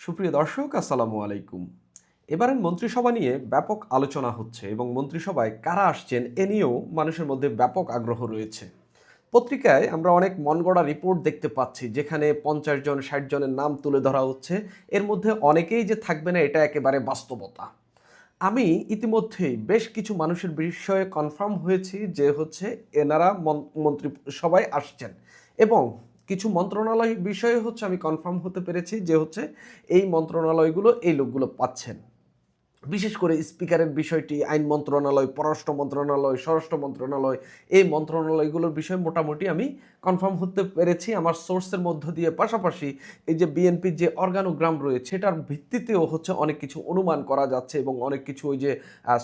সুপ্রিয় দর্শক, আসসালামু আলাইকুম। এবারের মন্ত্রিসভা নিয়ে ব্যাপক আলোচনা হচ্ছে এবং মন্ত্রিসভায় কারা আসছেন এ নিয়েও মানুষের মধ্যে ব্যাপক আগ্রহ রয়েছে। পত্রিকায় আমরা অনেক মনগড়া রিপোর্ট দেখতে পাচ্ছি, যেখানে 50 জন 60 জনের নাম তুলে ধরা হচ্ছে। এর মধ্যে অনেকেই যে থাকবে না, এটা একেবারে বাস্তবতা। আমি ইতিমধ্যেই বেশ কিছু মানুষের বিষয়ে কনফার্ম হয়েছি যে এনারা মন্ত্রিসভায় আসছেন, এবং কিছু মন্ত্রণালয় বিষয়ে আমি কনফার্ম হতে পেরেছি যে এই মন্ত্রণালয়গুলো এই লোকগুলো পাচ্ছেন। বিশেষ করে স্পিকারের বিষয়টি আইন মন্ত্রণালয়, পররাষ্ট্র মন্ত্রণালয়, স্বরাষ্ট্র মন্ত্রণালয়, এই মন্ত্রণালয়গুলোর বিষয়ে মোটামুটি আমি কনফার্ম হতে পেরেছি আমার সোর্সের মধ্য দিয়ে। পাশাপাশি এই যে বিএনপির যে অর্গানোগ্রাম রয়েছে, সেটার ভিত্তিতেও অনেক কিছু অনুমান করা যাচ্ছে, এবং অনেক কিছু ওই যে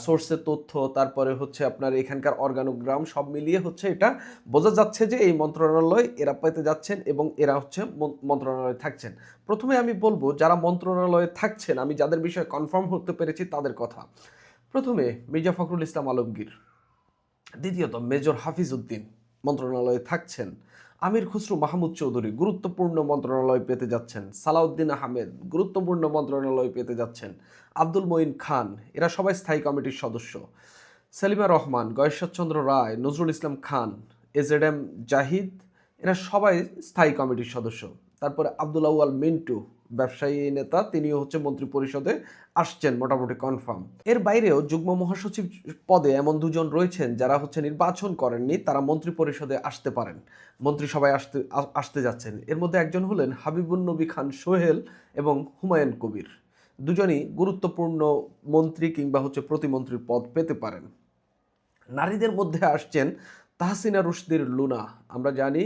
সোর্সের তথ্য, তারপরে আপনার এখানকার অর্গানোগ্রাম সব মিলিয়ে এটা বোঝা যাচ্ছে যে এই মন্ত্রণালয় এরা পেতে যাচ্ছেন এবং এরা মন্ত্রণালয়ে থাকছেন। প্রথমে আমি বলবো যারা মন্ত্রণালয়ে থাকছেন, আমি যাদের বিষয়ে কনফার্ম হতে পেরেছি তাদের কথা। প্রথমে মির্জা ফখরুল ইসলাম আলমগীর, দ্বিতীয়ত মেজর হাফিজ উদ্দিন মন্ত্রণালয়ে থাকছেন। আমির খুসরু মাহমুদ চৌধুরী গুরুত্বপূর্ণ মন্ত্রণালয় পেতে যাচ্ছেন। সালাউদ্দিন আহমেদ গুরুত্বপূর্ণ মন্ত্রণালয় পেতে যাচ্ছেন। আব্দুল মঈন খান, এরা সবাই স্থায়ী কমিটির সদস্য। সেলিমা রহমান, গয়েশ্বরচন্দ্র রায়, নজরুল ইসলাম খান, এজেডএম জাহিদ, এরা সবাই স্থায়ী কমিটির সদস্য। তারপরে আব্দুল আউয়াল মিন্টু, ব্যবসায়ী নেতা, তিনিও মন্ত্রী পরিষদে আসছেন, মোটামুটি কনফার্ম। এর বাইরেও যুগ্ম মহাসচিব পদে এমন দুজন রয়েছেন যারা নির্বাচন করেননি, তারা মন্ত্রী পরিষদে আসতে পারেন, মন্ত্রিসভায় আসতে যাচ্ছেন। এর মধ্যে একজন হলেন হাবিবুন নবী খান সোহেল এবং হুমায়ুন কবির। দুজনই গুরুত্বপূর্ণ মন্ত্রী কিংবা প্রতিমন্ত্রীর পদ পেতে পারেন। নারীদের মধ্যে আসছেন তাহসিনা রুশদীর লুনা। আমরা জানি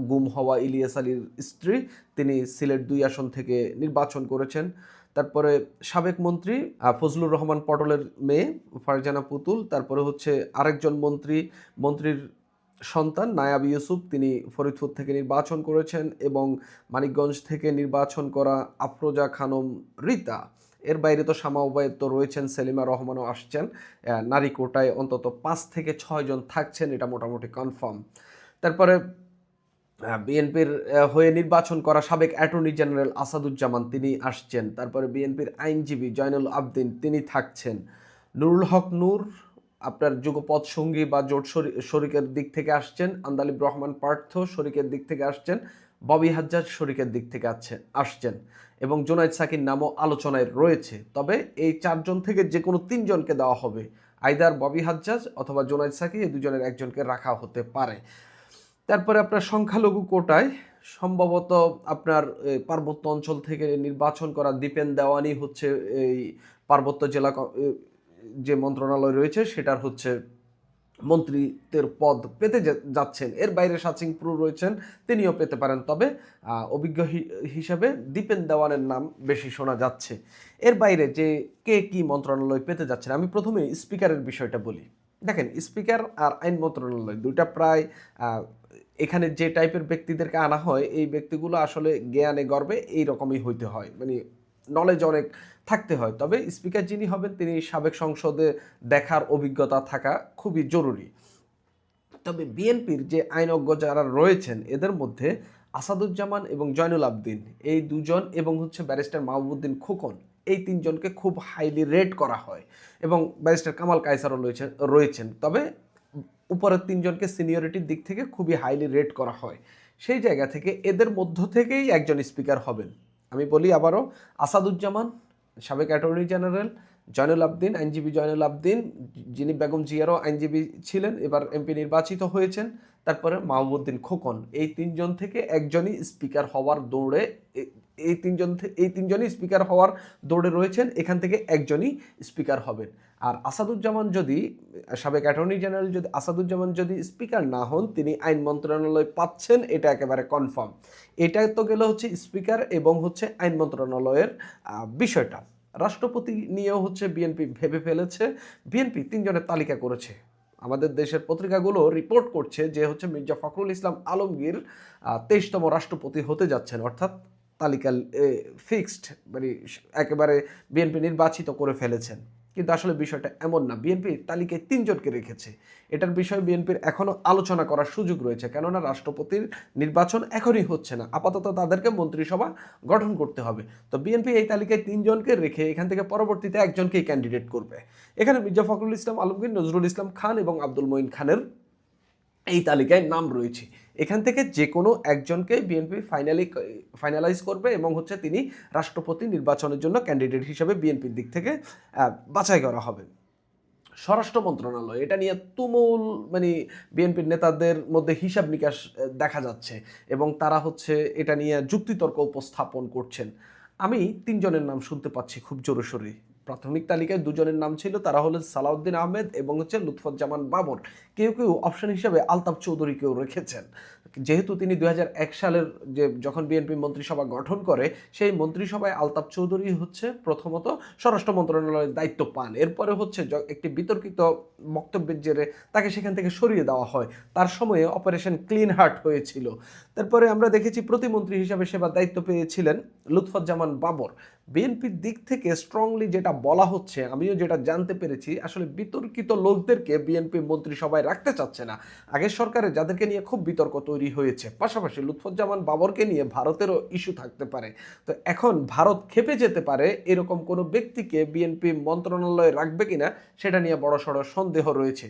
গুম হওয়া ইলিয়াস আলীর স্ত্রী, তিনি সিলেট 2 আসন থেকে নির্বাচন করেছেন। তারপরে সাবেক মন্ত্রী ফজলুর রহমান পটলের মেয়ে ফারজানা পুতুল। তারপরে আরেকজন মন্ত্রীর সন্তান নায়াব ইউসুফ, তিনি ফরিদপুর থেকে নির্বাচন করেছেন, এবং মানিকগঞ্জ থেকে নির্বাচন করা আফরোজা খানম রীতা। এর বাইরে তো সামাওবায় তো রয়েছেন, সেলিমা রহমানও আসছেন। নারী কোটায় অন্তত 5 থেকে 6 জন থাকছেন, এটা মোটামুটি কনফার্ম। তারপরে বিএনপির হয়ে নির্বাচন করা সাবেক অ্যাটর্নি জেনারেল আসাদুজ্জামান, তিনি আসছেন। তারপরে বিএনপির আইনজীবী জয়নুল আবদিন, তিনি থাকছেন। নুরুল হক নূর আপনার যুগপৎ সঙ্গী বা জোট শরিকের দিক থেকে আসছেন। আন্দালিব রহমান পার্থ শরিকের দিক থেকে আসছেন। ববি হাজ্জাজ শরিকের দিক থেকে আসছেন, এবং জোনায়েদ সাকির নামও আলোচনায় রয়েছে। তবে এই 4 জন থেকে যে কোনো 3 জনকে দেওয়া হবে, আইদার ববি হাজ্জাজ অথবা জোনায়েদ সাকি, এই দুজনের একজনকে রাখা হতে পারে। তারপরে আপনার সংখ্যালঘু কোটায় সম্ভবত আপনার পার্বত্য অঞ্চল থেকে নির্বাচন করা দীপেন দেওয়ানি এই পার্বত্য জেলা যে মন্ত্রণালয় রয়েছে সেটার মন্ত্রীদের পদ পেতে যাচ্ছেন। এর বাইরে সাচিংপুর রয়েছেন, তিনিও পেতে পারেন। তবে অভিজ্ঞ হিসাবে দীপেন দেওয়ানের নাম বেশি শোনা যাচ্ছে। এর বাইরে যে কে কি মন্ত্রণালয় পেতে যাচ্ছেন, আমি প্রথমে স্পিকারের বিষয়টা বলি। দেখেন, স্পিকার আর আইন মন্ত্রণালয় দুইটা প্রায় এখানে যে টাইপের ব্যক্তিদেরকে আনা হয়, এই ব্যক্তিগুলো আসলে জ্ঞানে গর্বে এইরকমই হইতে হয়, মানে নলেজ অনেক থাকতে হয়। তবে স্পিকার যিনি হবেন, তিনি সাবেক সংসদে দেখার অভিজ্ঞতা থাকা খুবই জরুরি। তবে বিএনপির যে আইনজ্ঞ যারা রয়েছেন, এদের মধ্যে আসাদুজ্জামান এবং জয়নুল আবদিন, এই দুজন, এবং ব্যারিস্টার মাহবুবউদ্দিন খোকন, এই 3 জনকে খুব হাইলি রেট করা হয়, এবং ব্যারিস্টার কামাল কায়সারও রয়েছেন। তবে উপরের 3 জনকে সিনিয়রিটির দিক থেকে খুবই হাইলি রেট করা হয়। সেই জায়গা থেকে এদের মধ্য থেকেই একজন স্পিকার হবেন। আমি বলি আবারও, আসাদুজ্জামান সাবেক অ্যাটর্নি জেনারেল, জয়নুল আবদিন আইনজীবী, জয়নুল আবদিন যিনি বেগম জিয়ারও আইনজীবী ছিলেন, এবার এমপি নির্বাচিত হয়েছেন। তারপরে মাহবুবউদ্দিন খোকন, এই 3 জন থেকে একজনই স্পিকার হওয়ার দৌড়ে, এই তিনজনই স্পিকার হওয়ার দৌড়ে রয়েছেন। এখান থেকে একজনই স্পিকার হবেন। আর আসাদুজ্জামান যদি, সাবেক অ্যাটর্নি জেনারেল যদি আসাদুজ্জামান যদি স্পিকার না হন, তিনি আইন মন্ত্রণালয় পাচ্ছেন, এটা একেবারে কনফার্ম। এটা তো গেল স্পিকার এবং আইন মন্ত্রণালয়ের বিষয়টা। রাষ্ট্রপতি নিয়েও বিএনপি ভেবে ফেলেছে। বিএনপি 3 জনের তালিকা করেছে। আমাদের দেশের পত্রিকাগুলো রিপোর্ট করছে যে মির্জা ফখরুল ইসলাম আলমগীর 23তম রাষ্ট্রপতি হতে যাচ্ছেন, অর্থাৎ তালিকা ফিক্সড, মানে একেবারে বিএনপি নির্বাচিত করে ফেলেছেন। কিন্তু আসলে বিষয়টা এমন না। বিএনপি তালিকায় ৩ জনকে রেখেছে। এটার বিষয়ে বিএনপির এখনো আলোচনা করার সুযোগ রয়েছে। কেননা রাষ্ট্রপতির নির্বাচন এখনই হচ্ছে না। আপাতত তাদেরকে মন্ত্রিসভা গঠন করতে হবে। তো বিএনপি এই তালিকায় ৩ জনকে রেখে এখান থেকে পরবর্তীতে একজনকেই ক্যান্ডিডেট করবে। এখানে মির্জা ফখরুল ইসলাম আলমগীর, নজরুল ইসলাম খান এবং আব্দুল মঈন খানের এই তালিকায় নাম রয়েছে। এখান থেকে যে কোনো একজনকে বিএনপি ফাইনালাইজ করবে এবং হচ্ছে তিনি রাষ্ট্রপতি নির্বাচনের জন্য ক্যান্ডিডেট হিসেবে বিএনপির দিক থেকে বাছাই করা হবে। স্বরাষ্ট্র মন্ত্রণালয় এটা নিয়ে তুমুল মানে বিএনপির নেতাদের মধ্যে হিসাব নিকাশ দেখা যাচ্ছে এবং তারা হচ্ছে এটা নিয়ে যুক্তিতর্ক উপস্থাপন করছেন। আমি ৩ জনের নাম শুনতে পাচ্ছি খুব জোরেশোরে। প্রাথমিক তালিকায় ২ জনের নাম ছিল, তারা হলেন সালাউদ্দিন আহমেদ এবং হচ্ছে লুৎফুজ্জামান বাবর। কেউ কেউ অপশন হিসেবে আলতাফ চৌধুরীকেও রেখেছেন, যেহেতু তিনি ২০০১ সালের যখন বিএনপি মন্ত্রিসভা গঠন করে সেই মন্ত্রিসভায় আলতাফ চৌধুরী হচ্ছে প্রথমত স্বরাষ্ট্র মন্ত্রণালয়ের দায়িত্ব পান। এরপরে হচ্ছে একটি বিতর্কিত বক্তব্যের জেরে তাকে সেখান থেকে সরিয়ে দেওয়া হয়। তার সময়ে অপারেশন ক্লিন হার্ট হয়েছিল। তারপরে আমরা দেখেছি প্রতিমন্ত্রী হিসাবে সেবার দায়িত্ব পেয়েছিলেন লুৎফুজ্জামান বাবর। বিএনপির দিক থেকে স্ট্রংলি যেটা বলা হচ্ছে, আমিও যেটা জানতে পেরেছি, আসলে বিতর্কিত লোকদেরকে বিএনপি মন্ত্রিসভায় রাখতে চাচ্ছে না। আগের সরকারে যাদেরকে নিয়ে খুব বিতর্ক তৈরি হয়েছে, পাশাপাশি লুৎফুজ্জামান বাবরকে নিয়ে ভারতেরও ইস্যু থাকতে পারে। তো এখন ভারত খেপে যেতে পারে, এরকম কোনো ব্যক্তিকে বিএনপি মন্ত্রণালয়ে রাখবে কিনা সেটা নিয়ে বড়সড় সন্দেহ রয়েছে।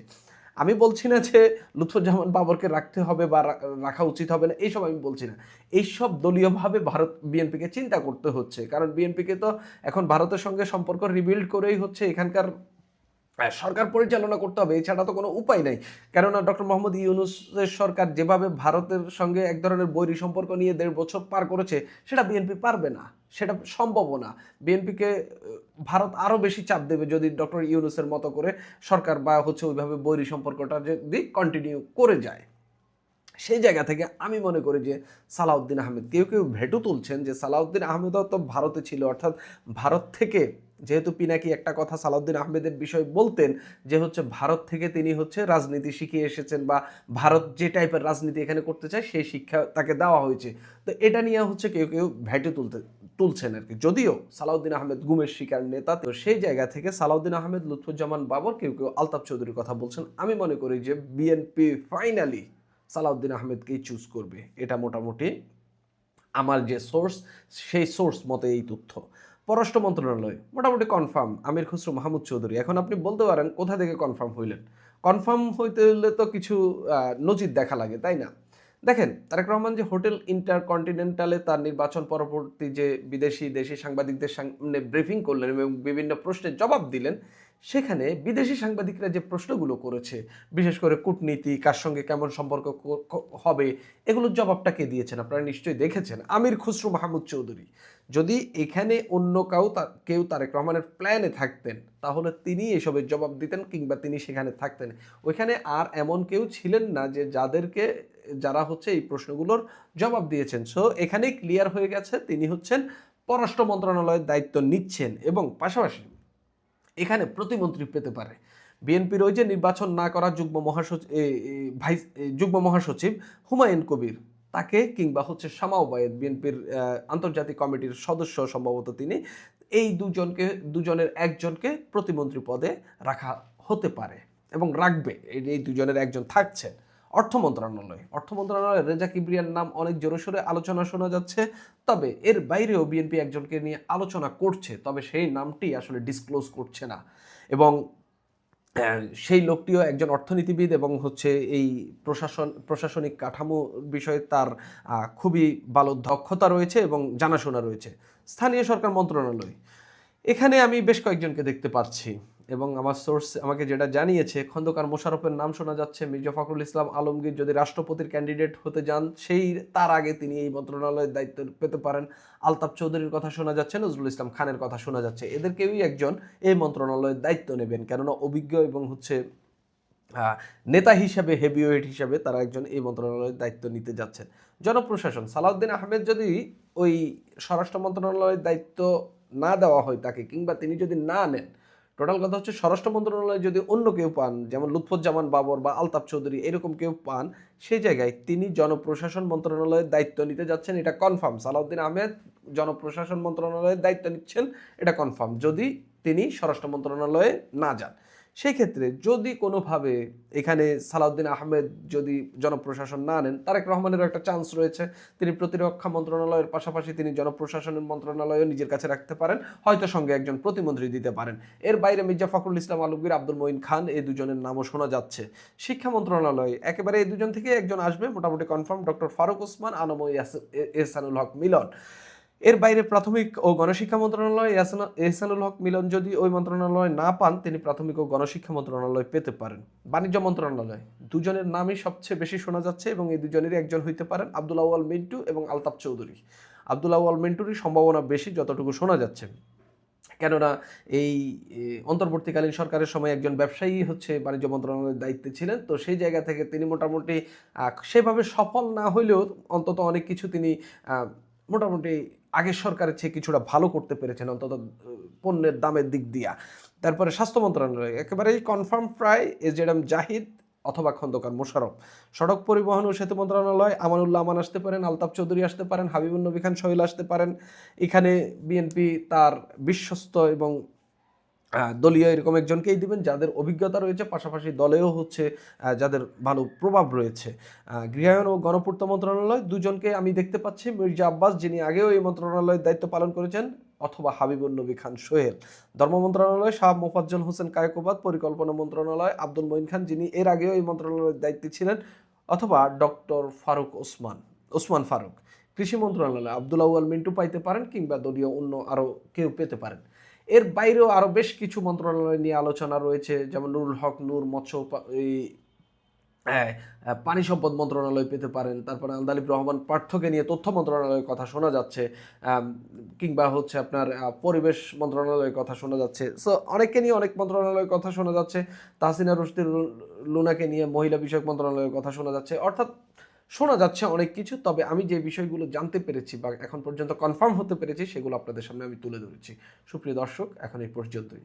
আমি বলছি না যে লুৎফুজ্জামান বাবরকে রাখতে হবে বা রাখা উচিত হবে না, এইসব আমি বলছি না। এইসব দলীয়ভাবে ভারত বিএনপিকে চিন্তা করতে হচ্ছে, কারণ বিএনপিকে তো এখন ভারতের সঙ্গে সম্পর্ক রিবিল্ড করেই হচ্ছে এখানকার সরকার পরিচালনা করতে হবে, এছাড়া তো কোনো উপায় নাই। কেননা ডক্টর মোহাম্মদ ইউনূসের সরকার যেভাবে ভারতের সঙ্গে এক ধরনের বৈরী সম্পর্ক নিয়ে ১.৫ বছর পার করেছে, সেটা বিএনপি পারবে না, সেটা সম্ভবও না। বিএনপিকে ভারত আরও বেশি চাপ দেবে যদি ডক্টর ইউনূসের মতো করে সরকার বা হচ্ছে ওইভাবে বৈরী সম্পর্কটা যদি কন্টিনিউ করে যায়। সেই জায়গা থেকে আমি মনে করি যে সালাউদ্দিন আহমেদ, কেউ কেউ ভেটো তুলছেন যে সালাউদ্দিন আহমেদও তো ভারতে ছিল, অর্থাৎ ভারত থেকে, যেহেতু পিনাকি একটা কথা সালাউদ্দিন আহমেদের বিষয় বলতেন যে হচ্ছে ভারত থেকে তিনি হচ্ছে রাজনীতি শিখে এসেছেন বা ভারত যে টাইপের রাজনীতি এখানে করতে চায় সেই শিক্ষা তাকে দেওয়া হয়েছে। তো এটা নিয়ে হচ্ছে কেউ কেউ ভেটো তুলছেন আর কি। যদিও সালাউদ্দিন আহমেদ গুমের শিকার নেতা, তো সেই জায়গা থেকে সালাউদ্দিন আহমেদ, লুৎফুজ্জামান বাবর, কেউ কেউ আলতাফ চৌধুরীর কথা বলছেন। আমি মনে করি যে বিএনপি ফাইনালি সালাউদ্দিন আহমেদকেই চুজ করবে। এটা মোটামুটি আমার যে সোর্স, সেই সোর্স মতে এই তথ্য। পররাষ্ট্র মন্ত্রণালয় মোটামুটি কনফার্ম আমির খসরু মাহমুদ চৌধুরী। এখন আপনি বলতে পারেন কোথা থেকে কনফার্ম হইলেন? কনফার্ম হইতে হলে তো কিছু নজির দেখা লাগে, তাই না? দেখেন, তারেক রহমান যে হোটেল ইন্টারকন্টিনেন্টালে তার নির্বাচন পরবর্তী যে বিদেশি দেশি সাংবাদিকদের সামনে ব্রিফিং করলেন এবং বিভিন্ন প্রশ্নের জবাব দিলেন, সেখানে বিদেশি সাংবাদিকরা যে প্রশ্নগুলো করেছে, বিশেষ করে কূটনীতি, কার সঙ্গে কেমন সম্পর্ক হবে, এগুলোর জবাবটা কে দিয়েছেন আপনারা নিশ্চয়ই দেখেছেন, আমির খসরু মাহমুদ চৌধুরী। যদি এখানে অন্য কেউ তারেক রহমানের প্ল্যানে থাকতেন, তাহলে তিনি এসবের জবাব দিতেন কিংবা তিনি সেখানে থাকতেন। ওইখানে আর এমন কেউ ছিলেন না যে যারা হচ্ছে এই প্রশ্নগুলোর জবাব দিয়েছেন। সো এখানেই ক্লিয়ার হয়ে গেছে তিনি হচ্ছেন পররাষ্ট্র মন্ত্রণালয়ের দায়িত্ব নিচ্ছেন এবং পাশাপাশি এখানে প্রতিমন্ত্রী পেতে পারে। বিএনপির ওই যে নির্বাচন না করা যুগ্ম মহাসচিব হুমায়ুন কবির, তাকে, কিংবা হচ্ছে শামা ওবায়েদ, বিএনপির আন্তর্জাতিক কমিটির সদস্য সম্ভবত তিনি, এই দুজনের একজনকে প্রতিমন্ত্রী পদে রাখা হতে পারে এবং রাখবে। এই দুজনের একজন থাকছেন। অর্থ মন্ত্রণালয়ে রেজা কিবরিয়ার নাম অনেক জোরে সোরে আলোচনা শোনা যাচ্ছে, তবে এর বাইরেও বিএনপি একজনকে নিয়ে আলোচনা করছে, তবে সেই নামটি আসলে ডিসক্লোজ করছে না। এবং সেই লোকটিও একজন অর্থনীতিবিদ এবং হচ্ছে এই প্রশাসনিক কাঠামো বিষয়ে তার খুবই ভালো দক্ষতা রয়েছে এবং জানাশোনা রয়েছে। স্থানীয় সরকার মন্ত্রণালয়, এখানে আমি বেশ কয়েকজনকে দেখতে পাচ্ছি এবং আমার সোর্স আমাকে যেটা জানিয়েছে, খন্দকার মোশাররফের নাম শোনা যাচ্ছে। মির্জা ফখরুল ইসলাম আলমগীর যদি রাষ্ট্রপতির ক্যান্ডিডেট হতে যান, তার আগে তিনি এই মন্ত্রণালয়ের দায়িত্ব পেতে পারেন। আলতাফ চৌধুরীর কথা শোনা যাচ্ছে, নজরুল ইসলাম খানের কথা শোনা যাচ্ছে। এদের কেউই একজন এই মন্ত্রণালয়ের দায়িত্ব নেবেন, কেননা অভিজ্ঞ এবং হচ্ছে নেতা হিসাবে, হেভিওয়েট হিসাবে তারা একজন এই মন্ত্রণালয়ের দায়িত্ব নিতে যাচ্ছেন। জনপ্রশাসন, সালাউদ্দিন আহমেদ যদি ওই স্বরাষ্ট্র মন্ত্রণালয়ের দায়িত্ব না দেওয়া হয় তাকে, কিংবা তিনি যদি না নেন, টোটাল কথা হচ্ছে স্বরাষ্ট্র মন্ত্রণালয়ে যদি অন্য কেউ পান, যেমন লুৎফুজ্জামান বাবর বা আলতাফ চৌধুরী এরকম কেউ পান, সেই জায়গায় তিনি জনপ্রশাসন মন্ত্রণালয়ের দায়িত্ব নিতে যাচ্ছেন, এটা কনফার্ম। সালাউদ্দিন আহমেদ জনপ্রশাসন মন্ত্রণালয়ের দায়িত্ব নিচ্ছেন, এটা কনফার্ম, যদি তিনি স্বরাষ্ট্র মন্ত্রণালয়ে না যান। সেই ক্ষেত্রে যদি কোনোভাবে এখানে সালাউদ্দিন আহমেদ যদি জনপ্রশাসন না নেন, তারেক রহমানেরও একটা চান্স রয়েছে। তিনি প্রতিরক্ষা মন্ত্রণালয়ের পাশাপাশি তিনি জনপ্রশাসনের মন্ত্রণালয়ও নিজের কাছে রাখতে পারেন, হয়তো সঙ্গে একজন প্রতিমন্ত্রী দিতে পারেন। এর বাইরে মির্জা ফখরুল ইসলাম আলমগীর, আব্দুল মঈন খান, এই দুজনের নামও শোনা যাচ্ছে। শিক্ষা মন্ত্রণালয় একেবারে এই দুজন থেকে একজন আসবে মোটামুটি কনফার্ম, ডক্টর ফারুক ওসমান, আনম এহসানুল হক মিলন। এর বাইরে প্রাথমিক ও গণশিক্ষা মন্ত্রণালয় এহসানুল হক মিলন যদি ওই মন্ত্রণালয় না পান, তিনি প্রাথমিক ও গণশিক্ষা মন্ত্রণালয় পেতে পারেন। বাণিজ্য মন্ত্রণালয় দুজনের নামই সবচেয়ে বেশি শোনা যাচ্ছে এবং এই দুজনেরই একজন হইতে পারেন আব্দুল আউয়াল মিন্টু এবং আলতাফ চৌধুরী। আব্দুল আউয়াল মিন্টুরই সম্ভাবনা বেশি যতটুকু শোনা যাচ্ছে, কেননা এই অন্তর্বর্তীকালীন সরকারের সময় একজন ব্যবসায়ী হচ্ছে বাণিজ্য মন্ত্রণালয়ের দায়িত্বে ছিলেন। তো সেই জায়গা থেকে তিনি মোটামুটি সেভাবে সফল না হইলেও অন্তত অনেক কিছু তিনি মোটামুটি আগের সরকারের চেয়ে কিছুটা ভালো করতে পেরেছেন, অন্তত পণ্যের দামের দিক দিয়া। তারপরে স্বাস্থ্য মন্ত্রণালয় একেবারেই কনফার্ম প্রায় এজেডএম জাহিদ অথবা খন্দকার মোশাররফ। সড়ক পরিবহন ও সেতু মন্ত্রণালয় আমানুল্লাহ আমান আসতে পারেন, আলতাফ চৌধুরী আসতে পারেন, হাবিবুন নবী খান সোহেল আসতে পারেন। এখানে বিএনপি তার বিশ্বস্ত এবং দলীয় এরকম একজনকেই দিবেন যাদের অভিজ্ঞতা রয়েছে, পাশাপাশি দলেও হচ্ছে যাদের ভালো প্রভাব রয়েছে। গৃহায়ন ও গণপূর্ত মন্ত্রণালয় দুজনকে আমি দেখতে পাচ্ছি, মির্জা আব্বাস যিনি আগেও এই মন্ত্রণালয়ের দায়িত্ব পালন করেছেন, অথবা হাবিবুন নবী খান সোহেল। ধর্ম মন্ত্রণালয় শাহ মোফাজ্জল হোসেন কায়কোবাদ, পরিকল্পনা মন্ত্রণালয় আব্দুল মঈন খান যিনি এর আগেও এই মন্ত্রণালয়ের দায়িত্বে ছিলেন, অথবা ডক্টর ফারুক ওসমান ফারুক। কৃষি মন্ত্রণালয় আব্দুল আউয়াল মিন্টু পাইতে পারেন, কিংবা দলীয় অন্য আরও কেউ পেতে পারেন। এর বাইরেও আরও বেশ কিছু মন্ত্রণালয় নিয়ে আলোচনা রয়েছে, যেমন নুরুল হক নূর পানি সম্পদ মন্ত্রণালয় পেতে পারেন। তারপরে আন্দালিব রহমান পার্থকে নিয়ে তথ্য মন্ত্রণালয়ের কথা শোনা যাচ্ছে, কিংবা হচ্ছে আপনার পরিবেশ মন্ত্রণালয়ের কথা শোনা যাচ্ছে। সো অনেককে নিয়ে অনেক মন্ত্রণালয়ের কথা শোনা যাচ্ছে। তাহসিনা রুশদী লুনাকে নিয়ে মহিলা বিষয়ক মন্ত্রণালয়ের কথা শোনা যাচ্ছে। অর্থাৎ শোনা যাচ্ছে অনেক কিছু, তবে আমি যে বিষয়গুলো জানতে পেরেছি বা এখন পর্যন্ত কনফার্ম হতে পেরেছি সেগুলো আপনাদের সামনে আমি তুলে ধরেছি। সুপ্রিয় দর্শক, এখন এই পর্যন্তই।